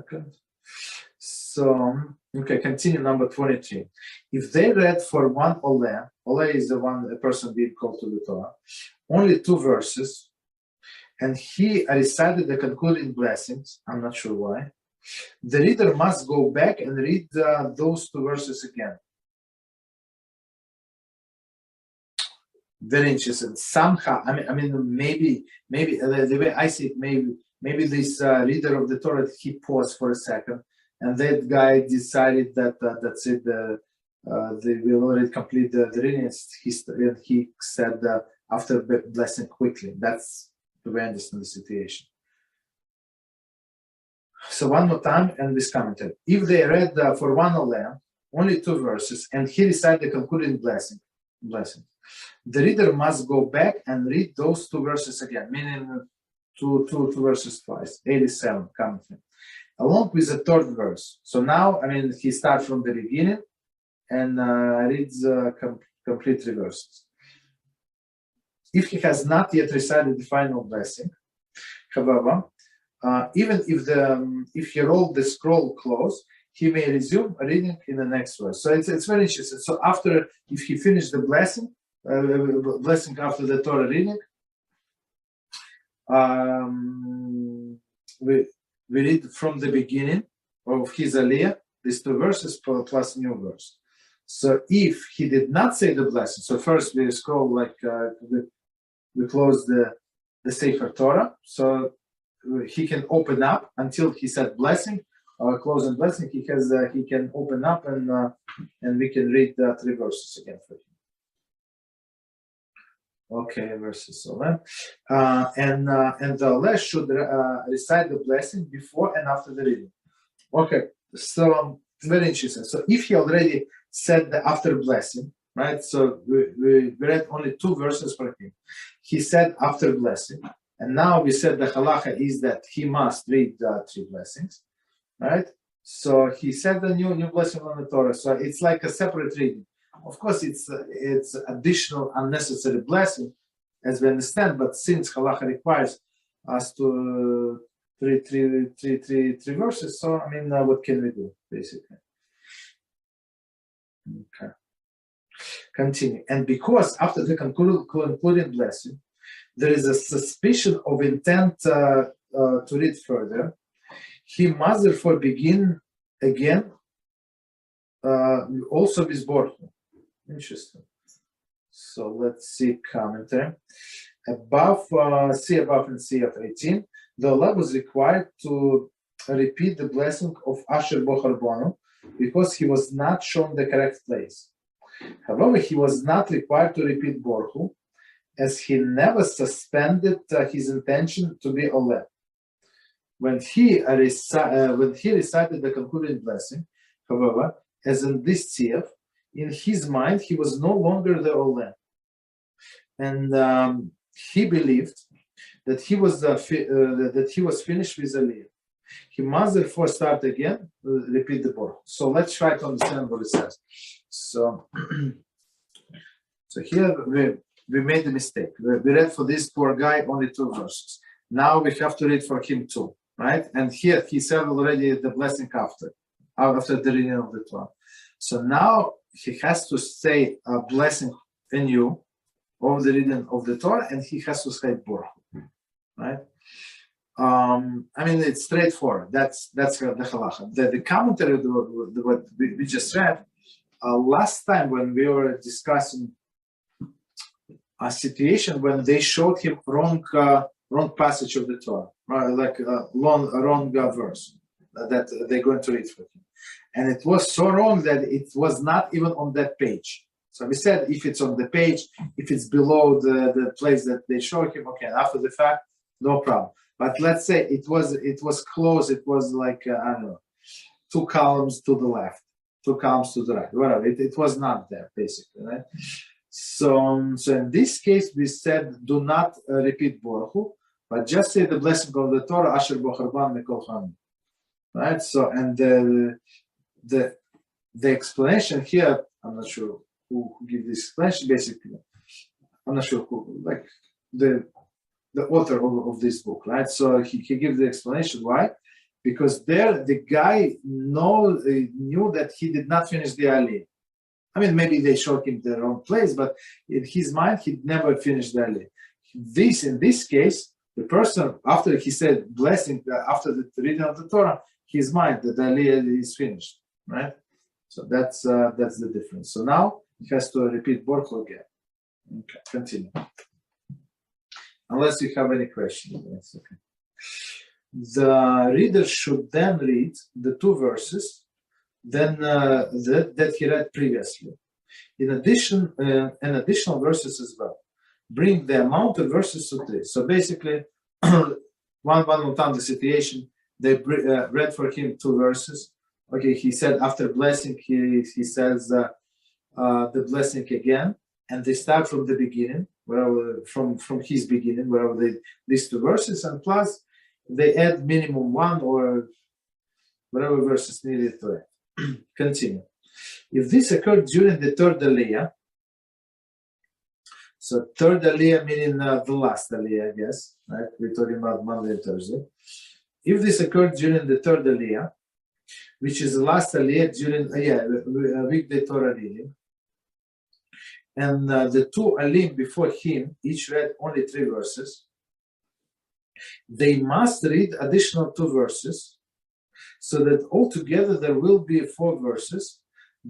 second. So, okay, continue number 23. If they read for one Oleh is a person being called to the Torah, only 2 verses, and he recited the concluding blessings, I'm not sure why, the reader must go back and read those 2 verses again. Very interesting. Somehow, I mean, maybe the way I see it, maybe this reader of the Torah, he paused for a second, and that guy decided that that's it. They will already complete the reading. He said after blessing quickly. That's the way I understand the situation. So one more time, and this commentary. If they read for one Oleh, only 2 verses, and he recited the concluding blessing, the reader must go back and read those 2 verses again, meaning two verses twice. 87 commentary, along with the 3rd verse. So now, I mean, he starts from the beginning and reads complete 3 verses. If he has not yet recited the final blessing, however, even if he rolled the scroll close, he may resume reading in the next verse. So it's very interesting. So if he finished the blessing after the Torah reading, we read from the beginning of his Aliyah, these 2 verses plus new verse. So if he did not say the blessing, so first we scroll like we close the Sefer Torah, so he can open up until he said blessing or closing blessing. He can open up and we can read 3 verses again for him. Okay, verses 11. And the Oleh should recite the blessing before and after the reading. Okay, so very interesting. So if he already said the after blessing, right? So we read only 2 verses for him. He said after blessing, and now we said the halacha is that he must read 3 blessings, right? So he said the new blessing on the Torah. So it's like a separate reading. Of course, it's additional unnecessary blessing, as we understand. But since halacha requires us to read three verses, so I mean, what can we do basically? Okay. Continue. And because after the concluding blessing, there is a suspicion of intent to read further, he must therefore begin again, also with Borchu. Interesting. So let's see commentary. See above in CF18, the Leib was required to repeat the blessing of Asher Bochar Bonu because he was not shown the correct place. However, he was not required to repeat Borchu, as he never suspended his intention to be Oleh. When he recited the concluding blessing, however, as in this CF, in his mind he was no longer the Oleh, and he believed that he was finished with Aliyah. He must therefore start again, repeat the Borchu. So let's try to understand what it says. So here we made a mistake. We read for this poor guy only 2 verses. Now we have to read for him 2, right? And here he said already the blessing after the reading of the Torah. So now he has to say a blessing anew of the reading of the Torah, and he has to say Borchu, right? I mean, it's straightforward. That's the halacha. The commentary of what we just read last time when we were discussing a situation when they showed him wrong passage of the Torah, right? Like wrong verse that they're going to read for him, and it was so wrong that it was not even on that page. So we said if it's on the page, if it's below the place that they show him, okay, after the fact, no problem. But let's say it was close. It was like I don't know, 2 columns to the left, 2 columns to the right, whatever. It was not there basically, right? So in this case, we said do not repeat Borchu, but just say the blessing of the Torah, Asher Bochar Banu Mikol Chanu, right? So and the explanation here, I'm not sure who gives this explanation. Basically, I'm not sure who, like the author of this book, right? So he gives the explanation why, because there the guy knew that he did not finish the Aliyah. I mean, maybe they showed him the wrong place, but in his mind, he never finished the Aliyah. In this case, the person, after he said blessing, after the reading of the Torah, his mind, that the Aliyah is finished, right? So that's the difference. So now he has to repeat Baruch Hu again. Okay, continue. Unless you have any questions, that's okay. The reader should then read the two verses that he read previously. In addition, additional verses as well. Bring the amount of verses to 3. So basically, one more time the situation, they read for him 2 verses. Okay, he said after blessing, he says the blessing again, and they start from the beginning, from his beginning, these 2 verses, and plus they add minimum 1 or whatever verses needed to add. Continue. If this occurred during the 3rd Aliyah, so 3rd Aliyah meaning the last Aliyah, I guess, right? We're talking about Monday and Thursday. If this occurred during the 3rd Aliyah, which is the last Aliyah during weekday Torah reading, and the 2 Alim before him each read only 3 verses, they must read additional 2 verses, so that altogether there will be 4 verses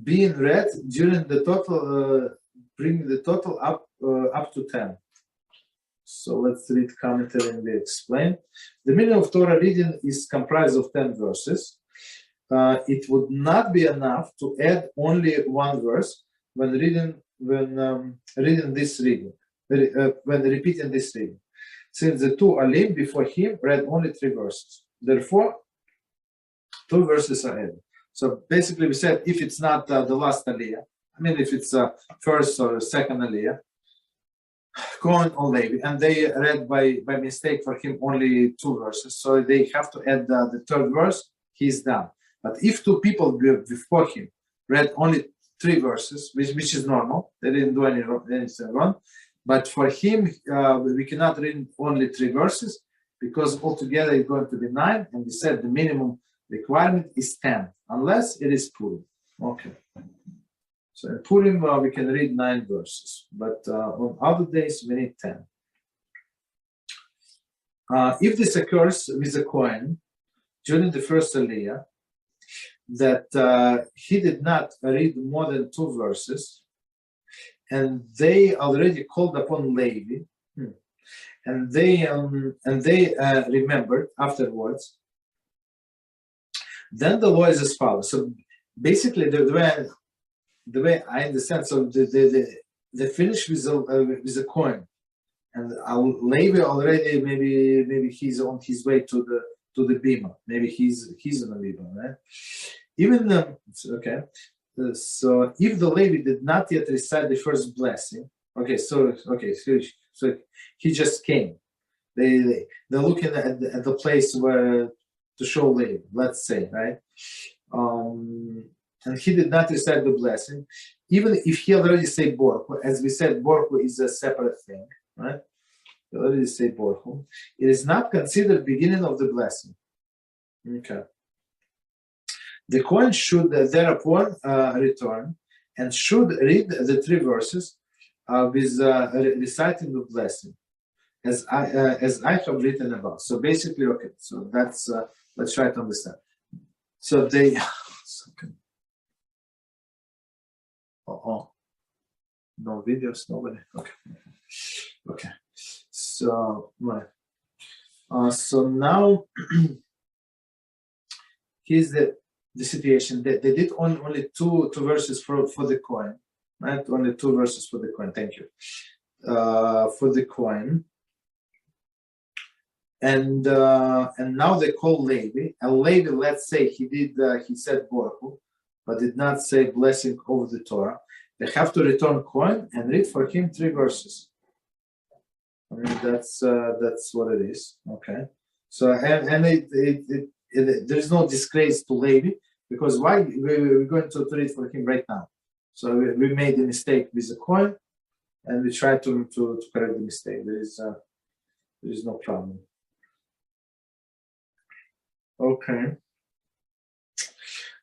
being read during the total, bringing the total up to 10. So let's read commentary and we explain. The meaning of Torah reading is comprised of 10 verses. It would not be enough to add only 1 verse when repeating this reading, since the 2 Alim before him read only 3 verses. Therefore, 2 verses are added. So basically, we said if it's not the last Aliyah, I mean, if it's first or second Aliyah, Cohen or Leib, and they read by mistake for him only 2 verses, so they have to add the 3rd verse, he's done. But if 2 people before him read only 3 verses, which is normal, they didn't do anything wrong, but for him, we cannot read only 3 verses, because altogether it's going to be 9, and we said the minimum requirement is 10, unless it is Purim. Okay. So in Purim, we can read 9 verses, but on other days, we need 10. If this occurs with a Kohen during the first Aliyah, that he did not read more than 2 verses, and they already called upon Leib, and they remembered afterwards, then the law is as follows. So basically, the way I understand, so they finish with a coin, and Leib already maybe he's on his way to the bima. Maybe he's on the bima, right? Even okay. So if the Levi did not yet recite the first blessing, so he just came. They're looking at the place where to show Leib, let's say, right? And he did not recite the blessing, even if he already said Baruch Hu. As we said, Baruch Hu is a separate thing, right? He already said Baruch Hu. It is not considered beginning of the blessing. Okay. The Kohen should thereupon return and should read the 3 verses with reciting the blessing, as I have written about. So basically, okay. So that's let's try to understand. So they. No videos, nobody. Okay. So right. So now here's the situation. They did only two verses for the coin, right? Only 2 verses for the coin. Thank you. For the coin. And now they call Levi. And Levi, let's say he said Baruch Hu, but did not say blessing over the Torah. They have to return coin and read for him 3 verses. I mean, that's what it is. Okay. So and there's no disgrace to Levi, because why we're going to read for him right now. So we made a mistake with the coin, and we try to correct the mistake. There is no problem. Okay.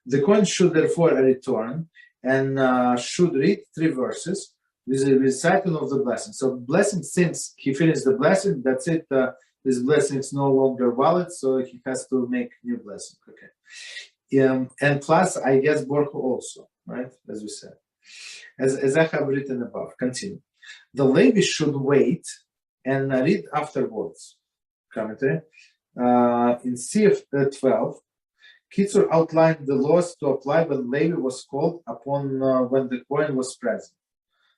The Kohen should therefore return and should read 3 verses with the recital of the blessing. So blessing, since he finished the blessing, that's it. This blessing is no longer valid, so he has to make new blessing. Okay. And plus, I guess Baruch Hu also, right? As we said. As I have written above. Continue. The Leib should wait and read afterwards. Commentary. In CF 12, Kitzur outlined the laws to apply when Leib was called upon when the Kohen was present.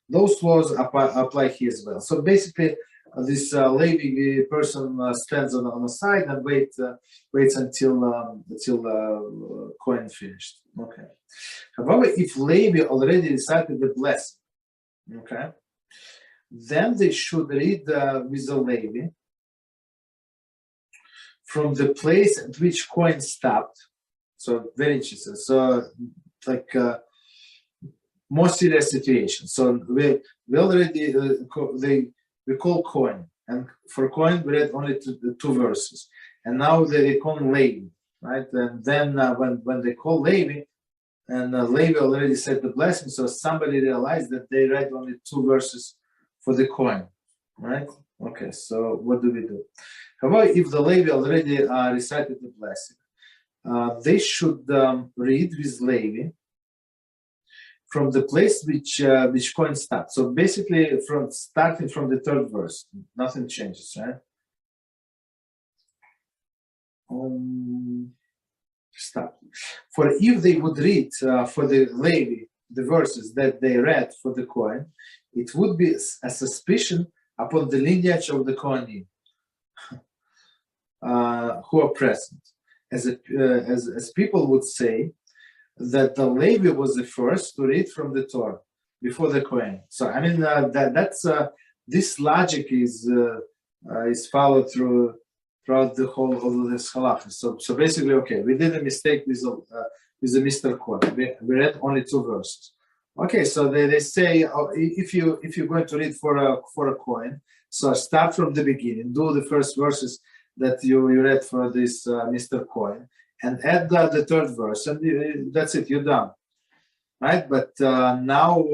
Those laws apply here as well. So basically, this Levi person stands on the side and waits until Kohen finished. Okay. However, if Levi already recited the blessing, okay, then they should read with the Levi from the place at which Kohen stopped. So very interesting. So like more serious situation. So we already we call Kohen, and for Kohen we read only 2 verses, and now they call Leib, right? And then when they call Levi, and Levi already said the blessing, so somebody realized that they read only 2 verses for the Kohen, right? Okay, so what do we do? However, if the Levi already recited the blessing, they should read with Levi from the place which Kohen stopped. So basically, starting from the 3rd verse, nothing changes, right? Stop. For if they would read for the Levi the verses that they read for the Kohen, it would be a suspicion upon the lineage of the Kohanim who are present, as people would say that the Levi was the first to read from the Torah before the Kohen. So I mean that's this logic is followed throughout the whole of this Halachos. So basically, okay, we did a mistake with the Mr. Kohen. We read only 2 verses. Okay, so they say if you're going to read for a Kohen, so start from the beginning, do the first verses that you read for this Mr. Kohen, and add the 3rd verse, and that's it, you're done, right? But now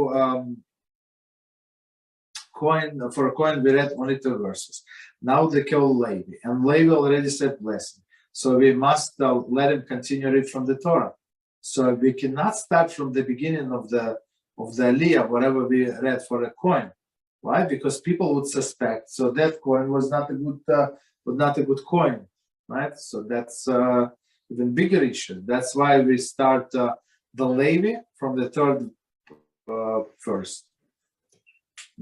for a Kohen we read only 2 verses. Now they call Levi, and Levi already said blessing, so we must let him continue read from the Torah. So we cannot start from the beginning of the Aliyah, whatever we read for a Kohen, right? Because people would suspect so that Kohen was not a good Kohen, right? So that's even bigger issue. That's why we start the Levi from the 3rd verse.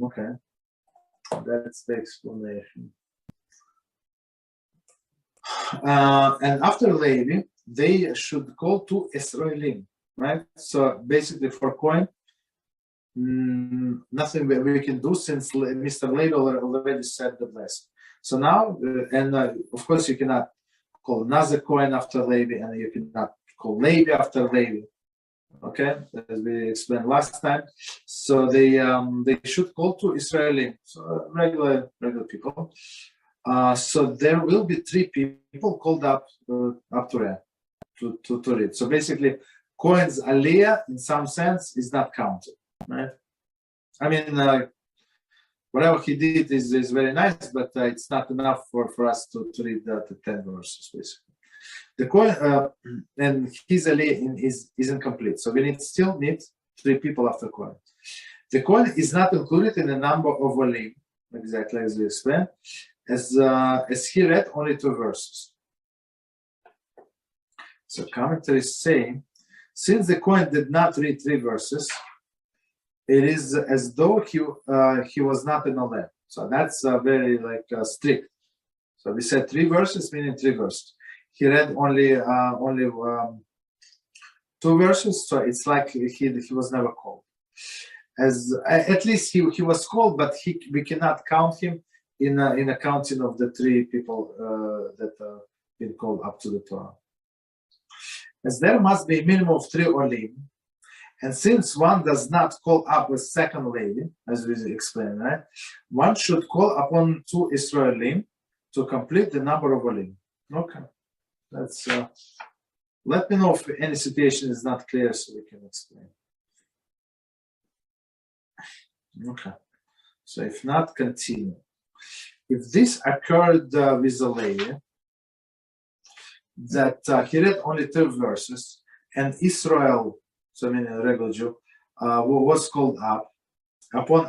Okay, that's the explanation. And after Levi, they should call 2 Israelim, right? So basically, for Kohen, nothing we can do since Mr. Leib already said the blessing. So now, of course, you cannot call another Kohen after Levi, and you cannot call Levi after Levi. Okay, as we explained last time. So they should call 2 Israelim, so regular people. So there will be 3 people called up to read. So basically, Kohen's Aliyah, in some sense, is not counted, right? I mean, whatever he did is very nice, but it's not enough for us to read the 10 verses, basically. The Kohen and his Aliyah is incomplete, so we still need 3 people after Kohen. The Kohen is not included in the number of Olim, exactly as we explained, as he read only 2 verses. So commentaries say, since the Kohen did not read 3 verses, it is as though he was not an Olim. So that's very strict. So we said 3 verses, meaning 3 verses. He read only 2 verses, so it's like he was never called. As at least he was called, but we cannot count him in a counting of the 3 people that have been called up to the Torah. As there must be a minimum of 3 Olim, and since one does not call up a second Levi, as we explained, right, one should call upon 2 Israelim to complete the number of Olim. Okay. That's let me know if any situation is not clear so we can explain. Okay. So if not, continue. If this occurred with the Levi, that he read only 2 verses, and Israel, so I mean a regular Jew, was called up upon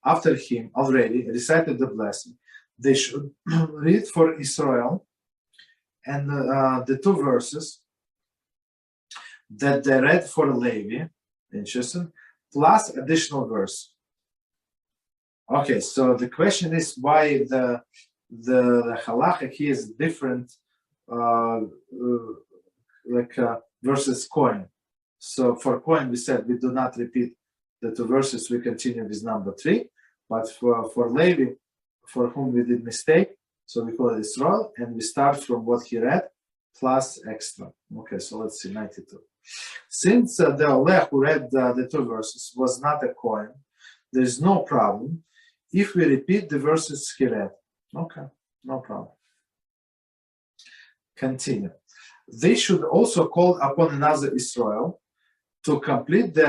after him already recited the blessing, they should read for Israel and the 2 verses that they read for Levi, interesting, plus additional verse. Okay, so the question is why the halacha here is different, versus coin. So for coin, we said we do not repeat the 2 verses, we continue with number 3. But for Levi, for whom we did mistake, so we call it Israel, and we start from what he read plus extra. Okay, so let's see, 92. Since the Aliyah who read the 2 verses was not a coin, there is no problem if we repeat the verses he read. Okay, no problem. Continue. They should also call upon another Israel to complete the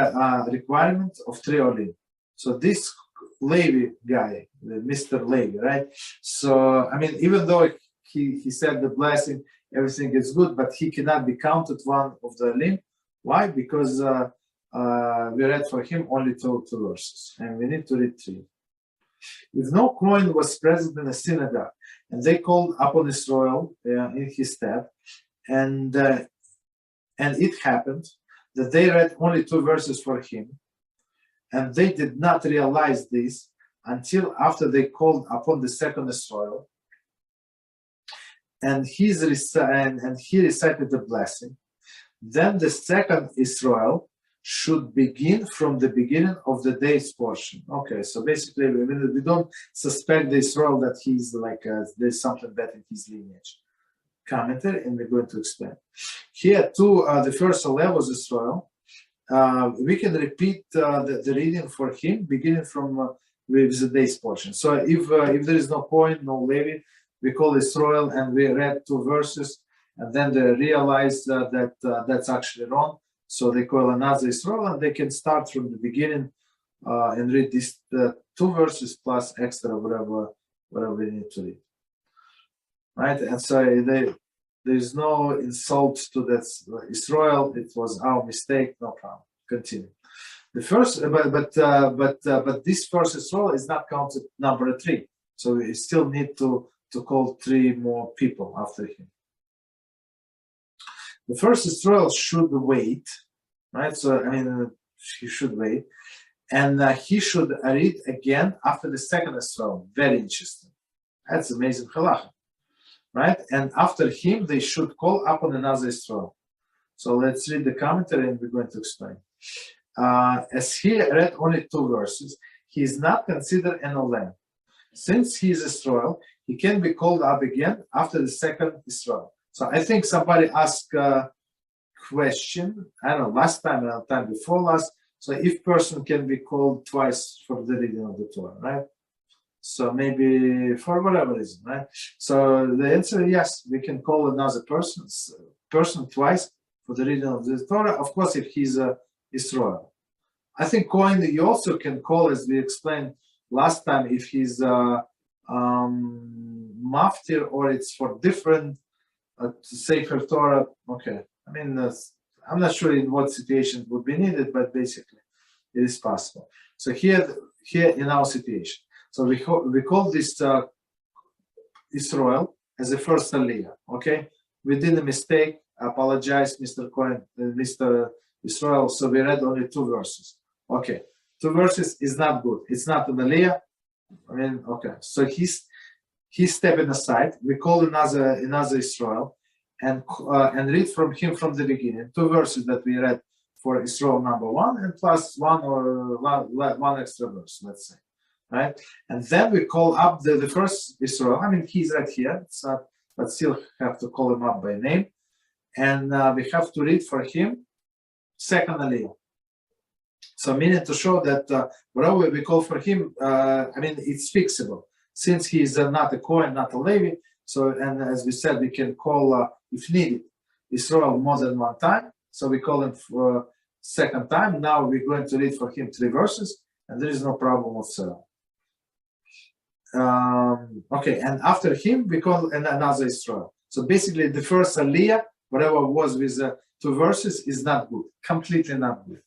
requirement of 3 olim. So this Levi guy, Mr. Levi, right? So, I mean, even though he said the blessing, everything is good, but he cannot be counted one of the olim. Why? Because we read for him only 2 verses, and we need to read 3. If no coin was present in the synagogue, and they called upon Israel in his stead, and it happened that they read only 2 verses for him, and they did not realize this until after they called upon the second Israel, and he recited the blessing. Then the second Israel should begin from the beginning of the day's portion. Okay, so basically we don't suspect the Israel that he's like there's something bad in his lineage. Commentary, and we're going to explain. Here too, the first levels Israel, we can repeat the reading for him beginning from with the day's portion. So if there is no coin, no Levi, we call Israel and we read 2 verses, and then they realize that that's actually wrong. So they call another Israel, and they can start from the beginning and read these 2 verses plus extra whatever we need to read. Right, and so there's no insult to that Israel. It was our mistake. No problem. Continue. The first, but this first Israel is not counted number 3. So we still need to call 3 more people after him. The first Israel should wait, right? So I mean, he should wait, and he should read again after the second Israel. Very interesting. That's amazing halacha. Right, and after him, they should call upon another Israel. So let's read the commentary, and we're going to explain. As he read only 2 verses, he is not considered an olim. Since he is Israel, he can be called up again after the second Israel. So I think somebody asked a question. I don't know, last time or time before last. So if person can be called twice for the reading of the Torah, right? So maybe for whatever reason, right? So the answer is yes, we can call another person twice for the reading of the Torah. Of course, if he's Israel. I think coin you also can call, as we explained last time, if he's maftir or it's for different Sefer Torah. Okay, I mean, I'm not sure in what situation would be needed, but basically it is possible. So here in our situation. So we call this Israel as the first Aliyah, okay? We did a mistake, I apologize, Mr. Cohen, Mr. Israel, so we read only 2 verses. Okay, 2 verses is not good. It's not an Aliyah. I mean, okay, so he's stepping aside. We call another Israel and read from him from the beginning. 2 verses that we read for Israel number 1 and plus one extra verse, let's say. Right, and then we call up the first Israel. I mean, he's right here, but still have to call him up by name, and we have to read for him second Aliyah. So, meaning to show that whatever we call for him, I mean, it's fixable. Since he is not a Kohen, not a Levi, So, and as we said, we can call, if needed, Israel more than one time. So we call him for second time. Now we're going to read for him 3 verses, and there is no problem whatsoever. Okay, and after him we call another Israel. So basically, the first Aliyah, whatever was with 2 verses, is not good, completely not good.